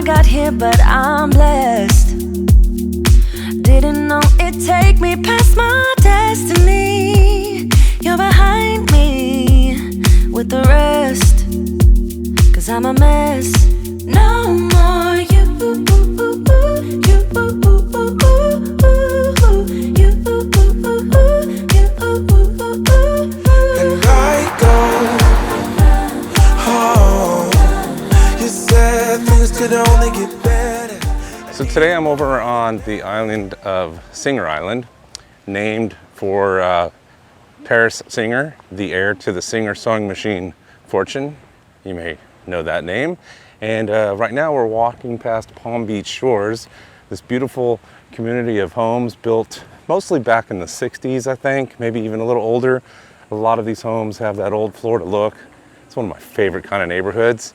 I got here, but I'm blessed. Didn't know it'd take me past my destiny. You're behind me with the rest, 'cause I'm a mess. No more you. And I go home. You said things could only get better. So today I'm over on the island of Singer Island, named for Paris Singer, the heir to the Singer sewing machine fortune. You may know that name. And right now we're walking past Palm Beach shores, this beautiful community of homes built mostly back in the 60s, I think, maybe even a little older. A lot of these homes have that old Florida look. It's one of my favorite kind of neighborhoods.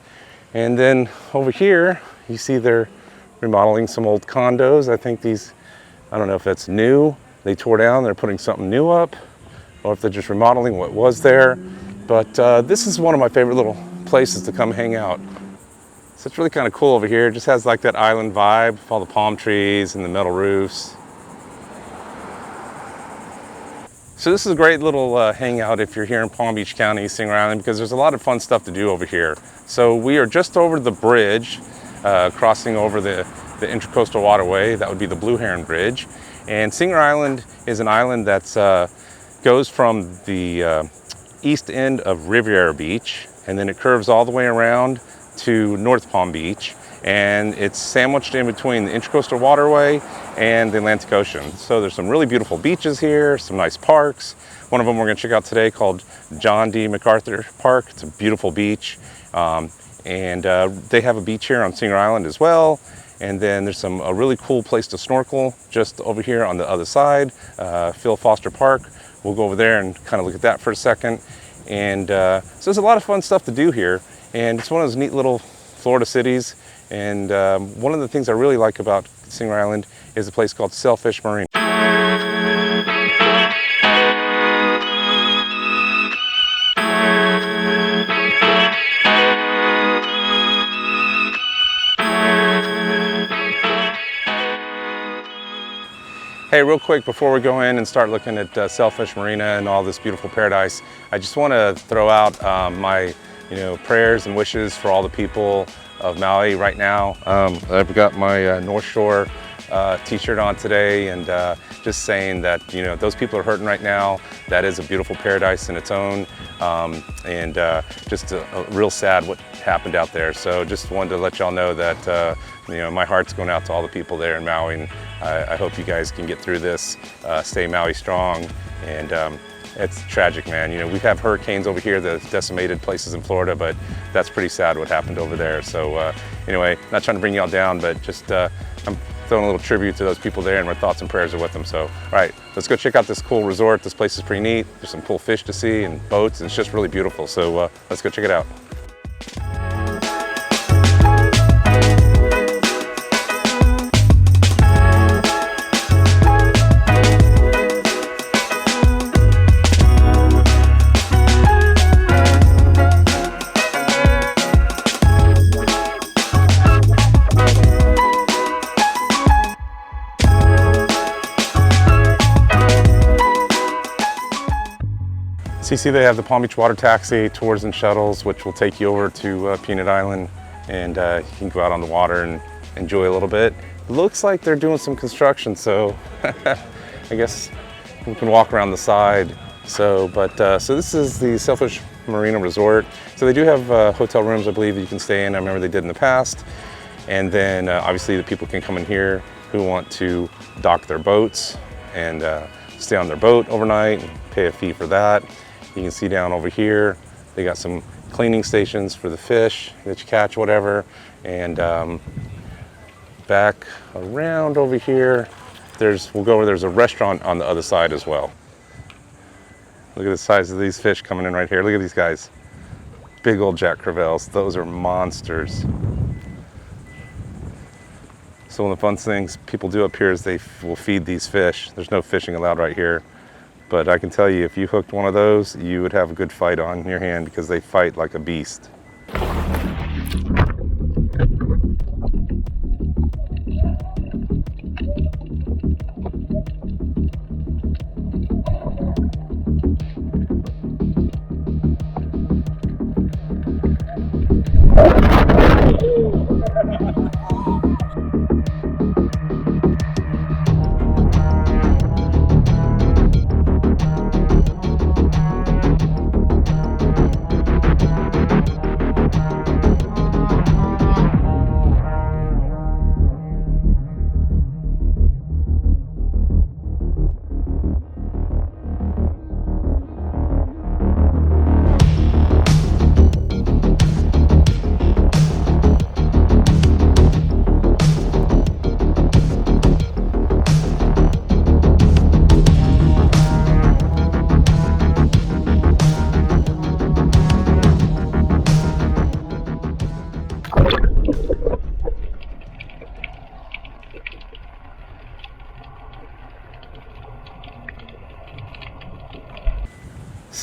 And then over here, you see they're remodeling some old condos. I think these, I don't know if that's new. They tore down, they're putting something new up, or if they're just remodeling what was there. But this is one of my favorite little places to come hang out. So it's really kind of cool over here. It just has like that island vibe, with all the palm trees and the metal roofs. So this is a great little hangout if you're here in Palm Beach County, Singer Island, because there's a lot of fun stuff to do over here. So we are just over the bridge, crossing over the Intracoastal Waterway. That would be the Blue Heron Bridge. And Singer Island is an island that goes from the east end of Riviera Beach, and then it curves all the way around to North Palm Beach, and it's sandwiched in between the Intracoastal Waterway and the Atlantic Ocean. So there's some really beautiful beaches here, some nice parks. One of them we're going to check out today called John D. MacArthur Park. It's a beautiful beach, and they have a beach here on Singer Island as well. And then there's a really cool place to snorkel just over here on the other side, Phil Foster Park. We'll go over there and kind of look at that for a second. And so there's a lot of fun stuff to do here. And it's one of those neat little Florida cities. And one of the things I really like about Singer Island is a place called Sailfish Marina. Hey, real quick, before we go in and start looking at Sailfish Marina and all this beautiful paradise, I just want to throw out my prayers and wishes for all the people of Maui right now. I've got my North Shore t-shirt on today, and just saying that those people are hurting right now. That is a beautiful paradise in its own, and just a real sad what happened out there. So just wanted to let y'all know that my heart's going out to all the people there in Maui, and I hope you guys can get through this, stay Maui strong, and it's tragic, man. We have hurricanes over here that have decimated places in Florida, but that's pretty sad what happened over there. So anyway, not trying to bring y'all down, but just I'm throwing a little tribute to those people there, and my thoughts and prayers are with them. So, all right, let's go check out this cool resort. This place is pretty neat. There's some cool fish to see and boats, and it's just really beautiful. So let's go check it out. So you see they have the Palm Beach Water Taxi, tours and shuttles, which will take you over to Peanut Island, and you can go out on the water and enjoy a little bit. Looks like they're doing some construction, so I guess you can walk around the side. So this is the Sailfish Marina Resort. So they do have hotel rooms, I believe, that you can stay in. I remember they did in the past. And then obviously the people can come in here who want to dock their boats and stay on their boat overnight and pay a fee for that. You can see down over here, they got some cleaning stations for the fish that you catch, whatever. And back around over here, there's a restaurant on the other side as well. Look at the size of these fish coming in right here. Look at these guys. Big old Jack Crevalles. Those are monsters. So one of the fun things people do up here is they will feed these fish. There's no fishing allowed right here. But I can tell you, if you hooked one of those, you would have a good fight on your hand because they fight like a beast.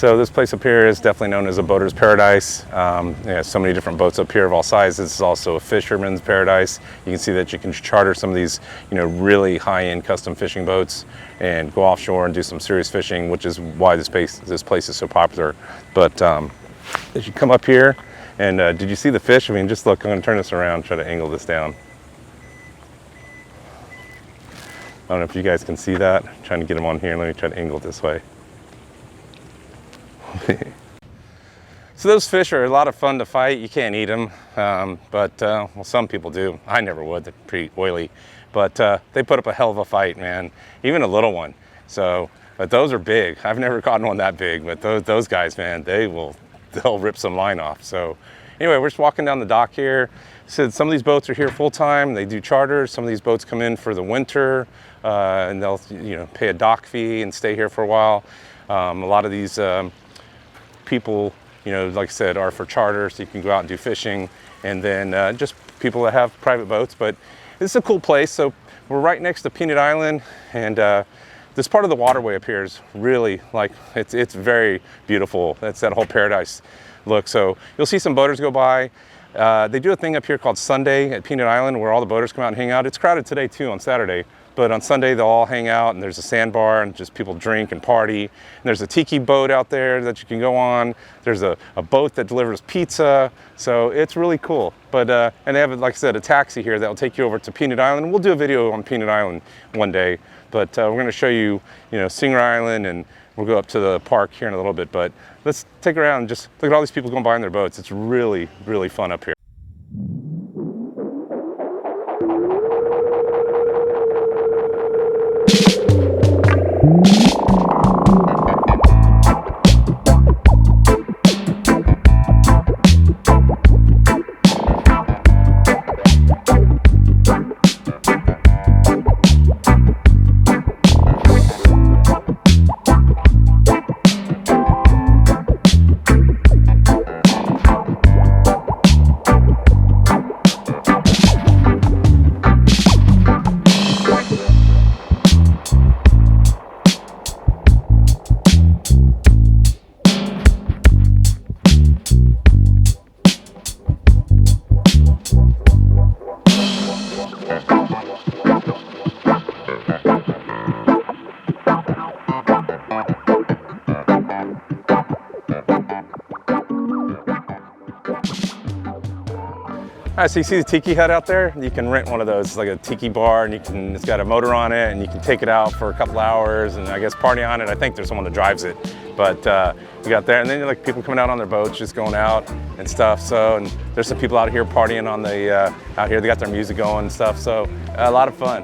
So this place up here is definitely known as a boater's paradise. Yeah, so many different boats up here of all sizes. This is also a fisherman's paradise. You can see that you can charter some of these, really high-end custom fishing boats and go offshore and do some serious fishing, which is why this place is so popular. But as you come up here, and did you see the fish? I mean, just look. I'm going to turn this around, try to angle this down. I don't know if you guys can see that. I'm trying to get them on here. Let me try to angle it this way. So those fish are a lot of fun to fight. You can't eat them, but well, some people do. I never would. They're pretty oily, but they put up a hell of a fight, man. Even a little one. So, but those are big. I've never caught one that big, but those guys, man, they'll rip some line off. So anyway, we're just walking down the dock here. So some of these boats are here full time. They do charters. Some of these boats come in for the winter, and they'll pay a dock fee and stay here for a while. A lot of these people, like I said, are for charter, so you can go out and do fishing, and then just people that have private boats. But this is a cool place. So we're right next to Peanut Island, and this part of the waterway up here is really it's very beautiful. That's that whole paradise look. So you'll see some boaters go by. They do a thing up here called Sunday at Peanut Island where all the boaters come out and hang out. It's crowded today too on Saturday, but on Sunday they'll all hang out, and there's a sandbar and just people drink and party. And there's a tiki boat out there that you can go on. There's a boat that delivers pizza. So it's really cool. But and they have, like I said, a taxi here that will take you over to Peanut Island. We'll do a video on Peanut Island one day, but we're going to show you, Singer Island, and we'll go up to the park here in a little bit. But let's take a around and just look at all these people going by in their boats. It's really, really fun up here. All right, so you see the tiki hut out there? You can rent one of those. It's like a tiki bar, and it's got a motor on it, and you can take it out for a couple hours and I guess party on it. I think there's someone that drives it, but you got there, and then like people coming out on their boats, just going out and stuff. So, and there's some people out here partying on the out here. They got their music going and stuff. So a lot of fun.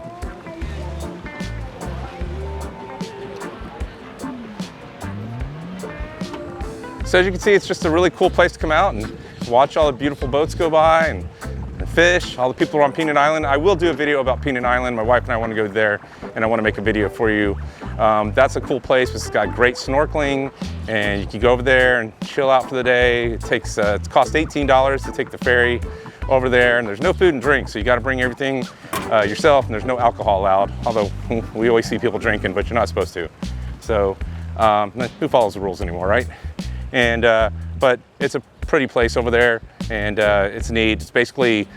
So as you can see, it's just a really cool place to come out and watch all the beautiful boats go by and fish. All the people are on Peanut Island. I will do a video about Peanut Island. My wife and I want to go there, and I want to make a video for you. That's a cool place. It's got great snorkeling, and you can go over there and chill out for the day. It costs $18 to take the ferry over there, and there's no food and drink, so you got to bring everything yourself, and there's no alcohol allowed, although we always see people drinking, but you're not supposed to. So who follows the rules anymore, right? And but it's a pretty place over there, and it's neat. It's basically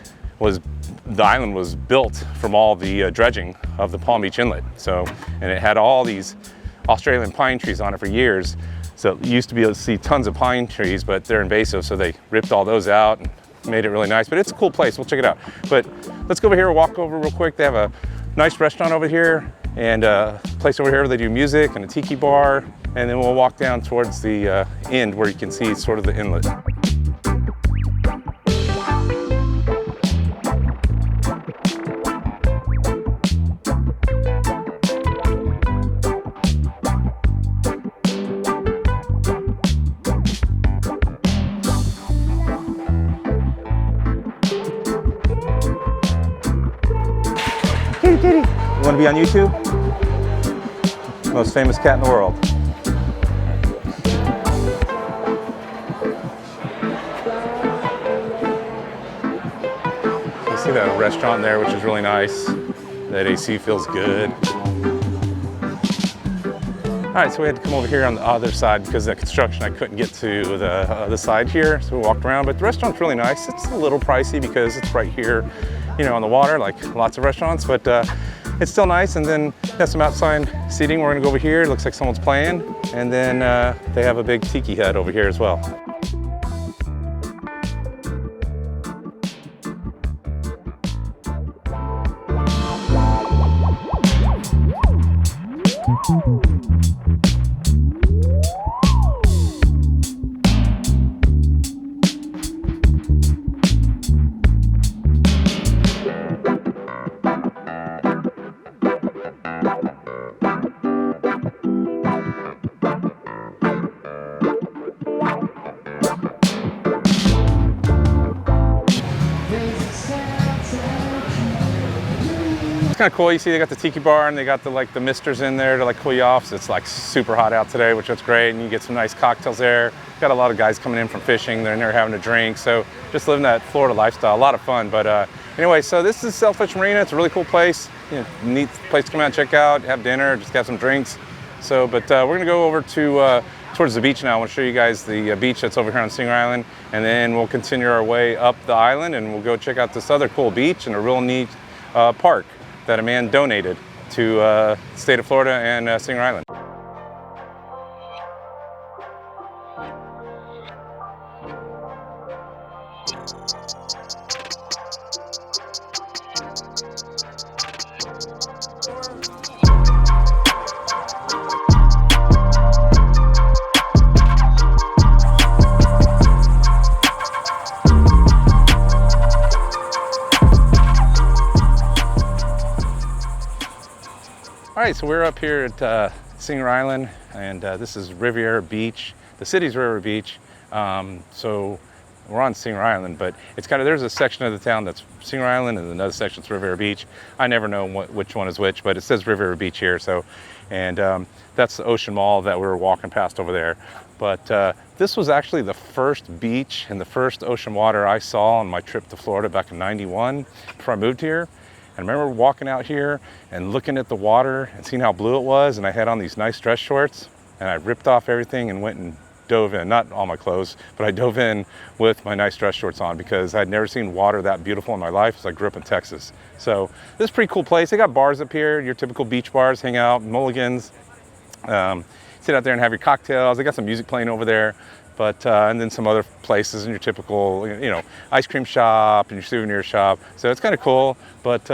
the island was built from all the dredging of the Palm Beach Inlet. So, and it had all these Australian pine trees on it for years. So you used to be able to see tons of pine trees, but they're invasive, so they ripped all those out and made it really nice. But it's a cool place. We'll check it out. But let's go over here, walk over real quick. They have a nice restaurant over here, and a place over here where they do music, and a tiki bar. And then we'll walk down towards the end where you can see sort of the inlet. Kitty, kitty. You want to be on YouTube? Most famous cat in the world. See that restaurant there, which is really nice. That AC feels good. All right, so we had to come over here on the other side because of the construction. I couldn't get to the other side here, so we walked around. But the restaurant's really nice. It's a little pricey because it's right here, you know, on the water, like lots of restaurants, but it's still nice. And then there's some outside seating. We're gonna go over here. It looks like someone's playing. And then they have a big tiki-hut over here as well. It's kind of cool. You see they got the tiki bar and they got the misters in there to like cool you off. So it's like super hot out today, which is great. And you get some nice cocktails there. Got a lot of guys coming in from fishing. They're in there having a drink. So just living that Florida lifestyle, a lot of fun. But anyway, so this is Sailfish Marina. It's a really cool place. You know, neat place to come out and check out, have dinner, just have some drinks. So, but we're gonna go over to towards the beach now. I want to show you guys the beach that's over here on Singer Island, and then we'll continue our way up the island and we'll go check out this other cool beach and a real neat park that a man donated to the state of Florida and Singer Island. All right, so we're up here at Singer Island, and this is Riviera Beach. The city's Riviera Beach, so we're on Singer Island, but it's kind of, there's a section of the town that's Singer Island and another section that's Riviera Beach. I never know which one is which, but it says Riviera Beach here. So, and that's the Ocean Mall that we were walking past over there. But this was actually the first beach and the first ocean water I saw on my trip to Florida back in '91 before I moved here. I remember walking out here and looking at the water and seeing how blue it was, and I had on these nice dress shorts, and I ripped off everything and went and dove in, not all my clothes, but I dove in with my nice dress shorts on because I'd never seen water that beautiful in my life because I grew up in Texas. So this is a pretty cool place. They got bars up here, your typical beach bars, hang out, mulligans, sit out there and have your cocktails. They got some music playing over there. But and then some other places in your typical, you know, ice cream shop and your souvenir shop. So it's kind of cool. But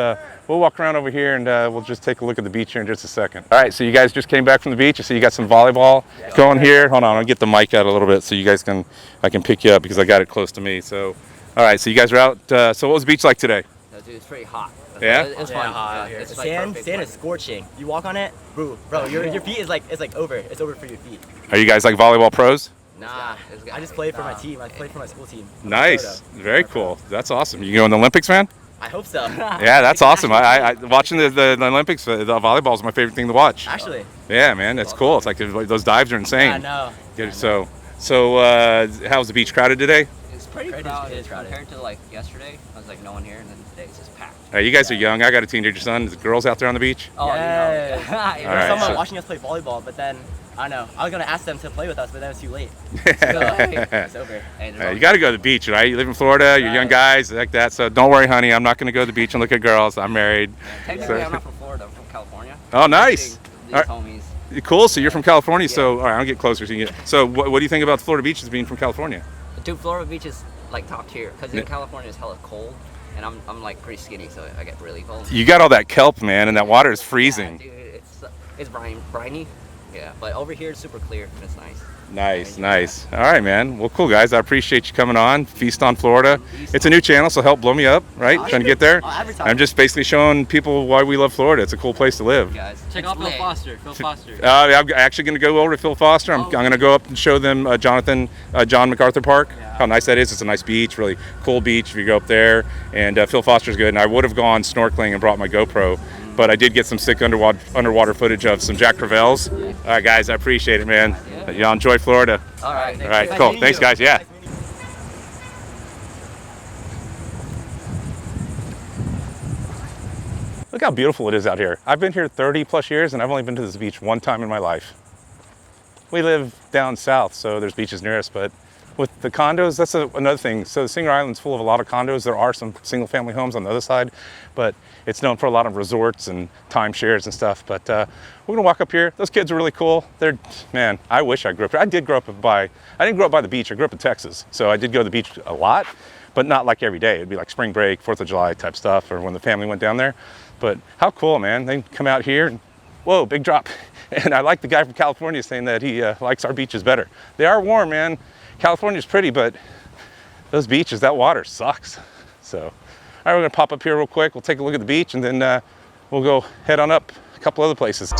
we'll walk around over here and we'll just take a look at the beach here in just a second. All right, so you guys just came back from the beach. I see you got some volleyball going here. Hold on, I'll get the mic out a little bit so you guys can, I can pick you up because I got it close to me. So, all right, so you guys are out. So what was the beach like today? Dude, it's pretty hot. Yeah? It was fun. Hot. It's Sand is scorching. You walk on it, bro, your feet is like, it's over. It's over for your feet. Are you guys like volleyball pros? Nah, I just played for my team. I played for my school team. Nice, very cool. That's awesome. You going to the Olympics, man? I hope so. Yeah, that's awesome. I watching the Olympics, the volleyball is my favorite thing to watch. Actually. Yeah, man, that's cool. It's like those dives are insane. I know. Yeah, so how's the beach crowded today? it's pretty crowded compared to like yesterday. I was like no one here, and then today it's just packed. You guys are young. I got a teenager son. There's girls out there on the beach. Oh, Yeah. you know. All There's right, someone so- watching us play volleyball, but then I don't know. I was gonna ask them to play with us, but then it was too late. Hey, It's over. there's You got to go to the beach, right? You live in Florida. You're young guys like that. So don't worry, honey. I'm not going to go to the beach and look at girls. I'm married. Technically, I'm not from Florida. I'm from California. Oh, nice. These All right. homies. Cool. So you're from California. So all right, I'll get closer. So, so what do you think about Florida beaches being from California? Dude, Florida Beach is like top tier because in California it's hella cold, and I'm like pretty skinny, so I get really cold. You got all that kelp, man, and that water is freezing. Yeah, dude, it's briny. Yeah, but over here it's super clear and it's nice. Nice. All right, man. Well, cool, guys. I appreciate you coming on. Feast on Florida. It's a new channel, so help blow me up, right? Trying to get there. I'm just basically showing people why we love Florida. It's a cool place to live. Guys, Check out Phil Foster. Phil Foster. I'm actually going to go over to Phil Foster. I'm going to go up and show them John MacArthur Park. How nice that is. It's a nice beach, really cool beach if you go up there. And Phil Foster's good. And I would have gone snorkeling and brought my GoPro, but I did get some sick underwater footage of some Jack Crevalles. All right, guys, I appreciate it, man. Y'all enjoy Florida. all right. All right, cool. Thanks, guys. Yeah. Look how beautiful it is out here. I've been here 30 plus years and I've only been to this beach one time in my life. we live down south, so there's beaches near us, but with the condos, that's another thing. So Singer Island's full of a lot of condos. There are some single family homes on the other side, but it's known for a lot of resorts and timeshares and stuff. But we're gonna walk up here. Those kids are really cool. Man, I wish I grew up here. I didn't grow up by the beach. I grew up in Texas. So I did go to the beach a lot, but not like every day. It'd be like spring break, 4th of July type stuff, or when the family went down there. But how cool, man. They come out here and whoa, big drop. And I like the guy from California saying that he likes our beaches better. They are warm, man. California's pretty, but those beaches, that water sucks. So, all right, we're gonna pop up here real quick. We'll take a look at the beach and then we'll go head on up a couple other places.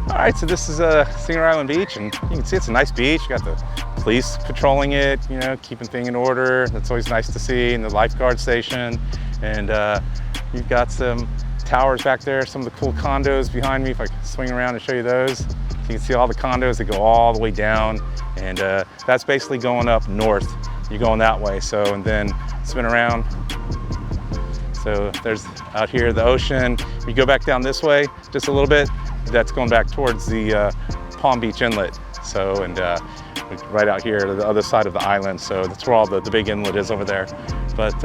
All right, so this is Singer Island Beach, and you can see it's a nice beach. You got the police patrolling it, you know, keeping things in order. That's always nice to see, and the lifeguard station. And you've got some towers back there, some of the cool condos behind me, if I can swing around and show you those. So you can see all the condos that go all the way down, and that's basically going up north. You're going that way, so, and then spin around. So there's out here the ocean. You go back down this way just a little bit, that's going back towards the Palm Beach Inlet. So, and right out here to the other side of the island. So that's where all the big inlet is over there. But,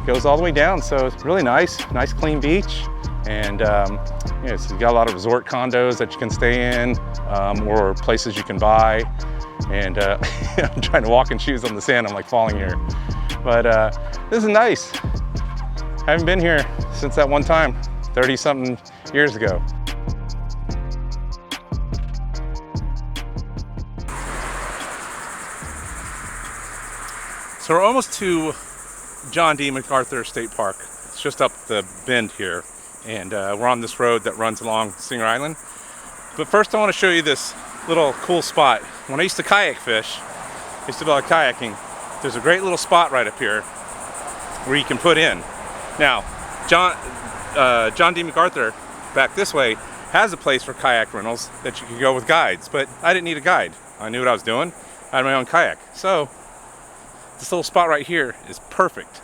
goes all the way down. So it's really nice clean beach. And you know, so you got a lot of resort condos that you can stay in, or places you can buy. And I'm trying to walk in shoes on the sand, I'm like falling here. But this is nice. I haven't been here since that one time, 30-something years ago. So we're almost to John D. MacArthur State Park. It's just up the bend here. And we're on this road that runs along Singer Island. But first I want to show you this little cool spot. When I used to kayak fish, I used to do a lot of kayaking, there's a great little spot right up here where you can put in. Now, John D. MacArthur back this way has a place for kayak rentals that you can go with guides, but I didn't need a guide. I knew what I was doing. I had my own kayak. So this little spot right here is perfect.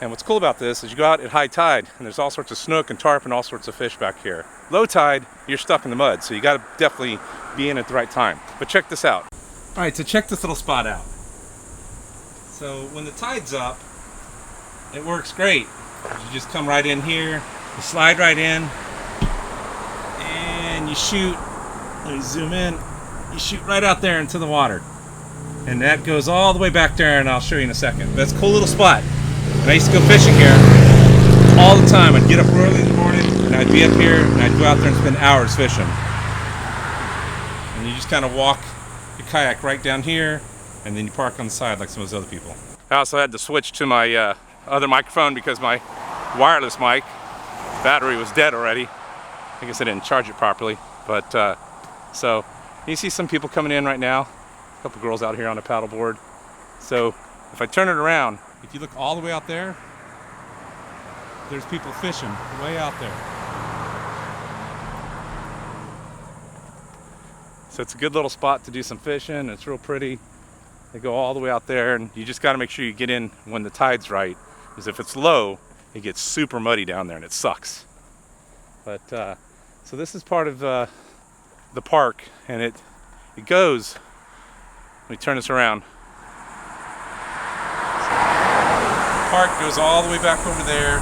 And what's cool about this is you go out at high tide and there's all sorts of snook and tarp and all sorts of fish back here. Low tide, you're stuck in the mud, so you gotta definitely be in at the right time. But check this out. All right, so check this little spot out. So when the tide's up, it works great. You just come right in here, you slide right in, and you shoot. Let me zoom in. You shoot right out there into the water. And that goes all the way back there, and I'll show you in a second. That's a cool little spot. And I used to go fishing here all the time. I'd get up early in the morning, and I'd be up here, and I'd go out there and spend hours fishing. And you just kind of walk your kayak right down here, and then you park on the side like some of those other people. I also had to switch to my other microphone because my wireless mic battery was dead already. I guess I didn't charge it properly. But so you see some people coming in right now. A couple girls out here on a paddleboard. So if I turn it around, if you look all the way out there, there's people fishing way out there. So it's a good little spot to do some fishing. It's real pretty. They go all the way out there, and you just got to make sure you get in when the tide's right, because if it's low, it gets super muddy down there and it sucks. But so this is part of the park, and it goes. Let me turn this around. The park goes all the way back over there,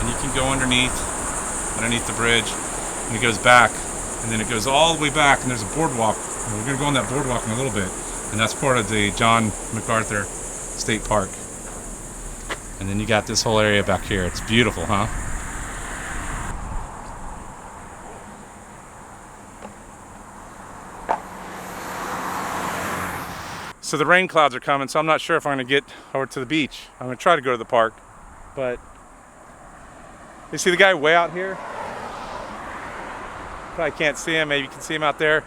and you can go underneath the bridge, and it goes back, and then it goes all the way back, and there's a boardwalk. And we're going to go on that boardwalk in a little bit, and that's part of the John MacArthur State Park. And then you got this whole area back here. It's beautiful, huh? So the rain clouds are coming, so I'm not sure if I'm going to get over to the beach. I'm going to try to go to the park, but you see the guy way out here? Probably can't see him. Maybe you can see him out there.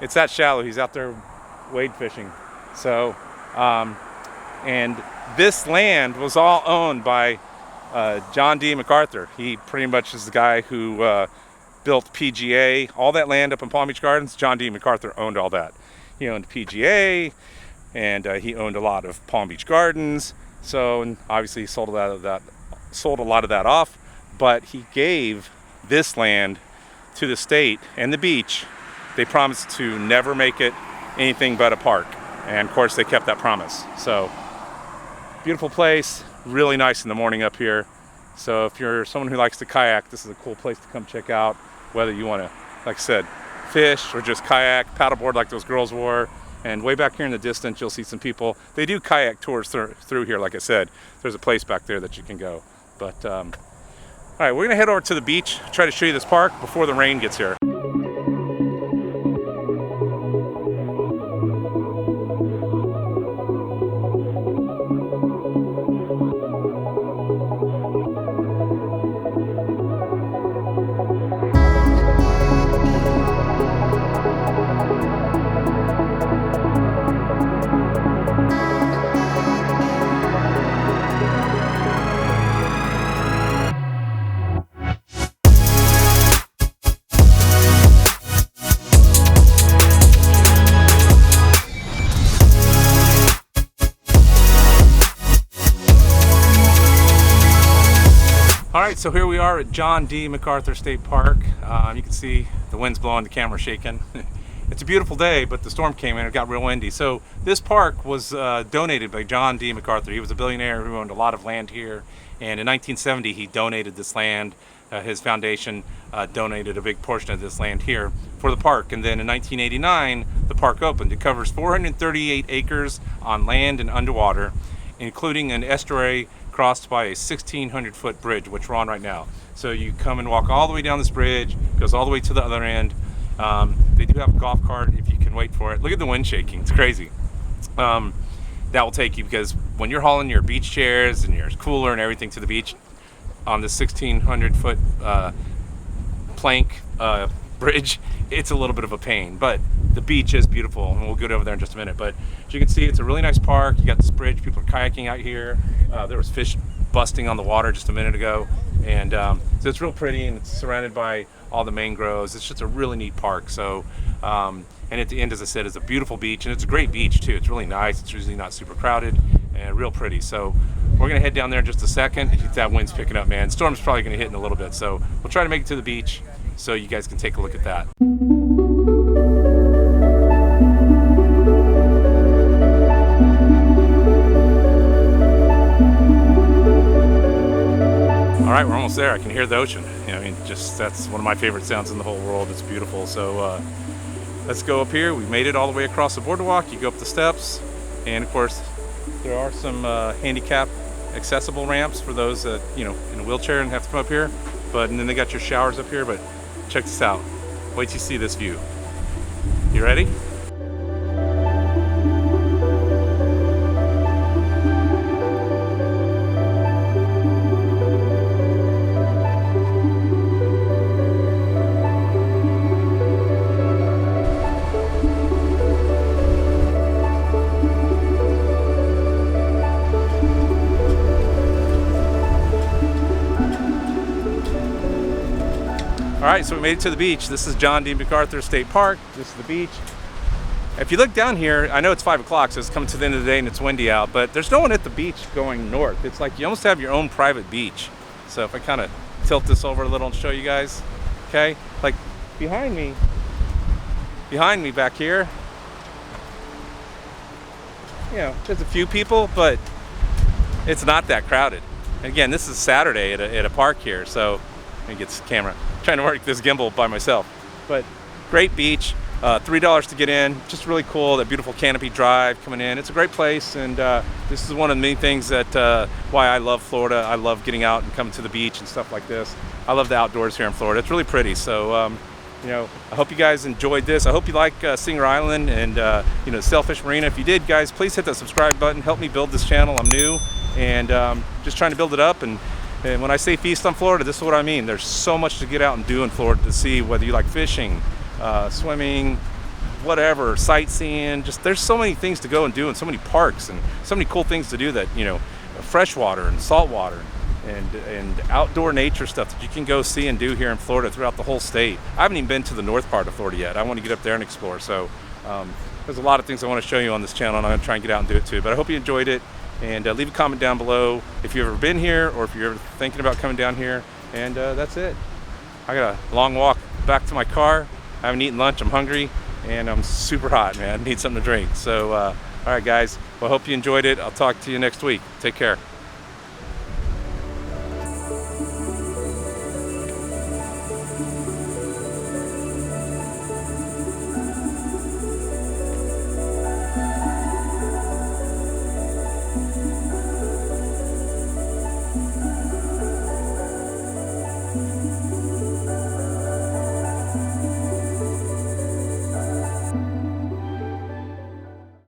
It's that shallow. He's out there wade fishing. So, and this land was all owned by John D. MacArthur. He pretty much is the guy who built PGA, all that land up in Palm Beach Gardens. John D. MacArthur owned all that. He owned PGA, and he owned a lot of Palm Beach Gardens. So, and obviously, he sold a lot of that off. But he gave this land to the state and the beach. They promised to never make it anything but a park, and of course, they kept that promise. So, beautiful place. Really nice in the morning up here. So if you're someone who likes to kayak, this is a cool place to come check out. Whether you want to, like I said, fish or just kayak, paddleboard like those girls wore. And way back here in the distance, you'll see some people. They do kayak tours through here, like I said. There's a place back there that you can go. But all right, we're gonna head over to the beach, try to show you this park before the rain gets here. Alright, so here we are at John D. MacArthur State Park. You can see the wind's blowing, the camera's shaking. It's a beautiful day, but the storm came in, it got real windy. So this park was donated by John D. MacArthur. He was a billionaire who owned a lot of land here, and in 1970 he donated this land. His foundation donated a big portion of this land here for the park, and then in 1989 the park opened. It covers 438 acres on land and underwater, including an estuary crossed by a 1,600-foot bridge, which we're on right now. So you come and walk all the way down this bridge, goes all the way to the other end. They do have a golf cart if you can wait for it. Look at the wind shaking, it's crazy. That will take you, because when you're hauling your beach chairs and your cooler and everything to the beach on this 1,600-foot plank bridge, it's a little bit of a pain, but the beach is beautiful, and we'll get over there in just a minute. But as you can see, it's a really nice park. You got this bridge, people are kayaking out here. There was fish busting on the water just a minute ago, and so it's real pretty, and it's surrounded by all the mangroves. It's just a really neat park. So and at the end, as I said, is a beautiful beach, and it's a great beach too. It's really nice. It's usually not super crowded and real pretty. So we're gonna head down there in just a second. That wind's picking up, man. Storm's probably gonna hit in a little bit, so we'll try to make it to the beach so you guys can take a look at that. All right, we're almost there. I can hear the ocean. You know, I mean, just that's one of my favorite sounds in the whole world. It's beautiful. So let's go up here. We made it all the way across the boardwalk. You go up the steps, and of course, there are some handicap accessible ramps for those that, you know, in a wheelchair and have to come up here. And then they got your showers up here. But check this out. Wait till you see this view. You ready? All right, so we made it to the beach. This is John D. MacArthur State Park. This is the beach. If you look down here, I know it's 5 o'clock, so it's coming to the end of the day and it's windy out, but there's no one at the beach going north. It's like you almost have your own private beach. So if I kind of tilt this over a little and show you guys, okay? Like behind me back here, you know, there's a few people, but it's not that crowded. And again, this is Saturday at a park here, so let me get this camera. I'm trying to work this gimbal by myself. But great beach, $3 to get in, just really cool, that beautiful canopy drive coming in. It's a great place, and this is one of the main things that why I love Florida. I love getting out and coming to the beach and stuff like this. I love the outdoors here in Florida. It's really pretty. So you know, I hope you guys enjoyed this. I hope you like Singer Island and you know, Sailfish Marina. If you did, guys, please hit that subscribe button. Help me build this channel. I'm new, and just trying to build it up. And when I say feast on Florida, this is what I mean. There's so much to get out and do in Florida to see, whether you like fishing, swimming, whatever, sightseeing. Just there's so many things to go and do, and so many parks and so many cool things to do that, you know, freshwater and saltwater. and outdoor nature stuff that you can go see and do here in Florida throughout the whole state. I haven't even been to the north part of Florida yet. I want to get up there and explore. So there's a lot of things I want to show you on this channel, and I'm going to try and get out and do it too. But I hope you enjoyed it, and leave a comment down below if you've ever been here or if you're ever thinking about coming down here. And that's it. I got a long walk back to my car. I haven't eaten lunch. I'm hungry, and I'm super hot, man. I need something to drink. So all right, guys. Well, I hope you enjoyed it. I'll talk to you next week. Take care.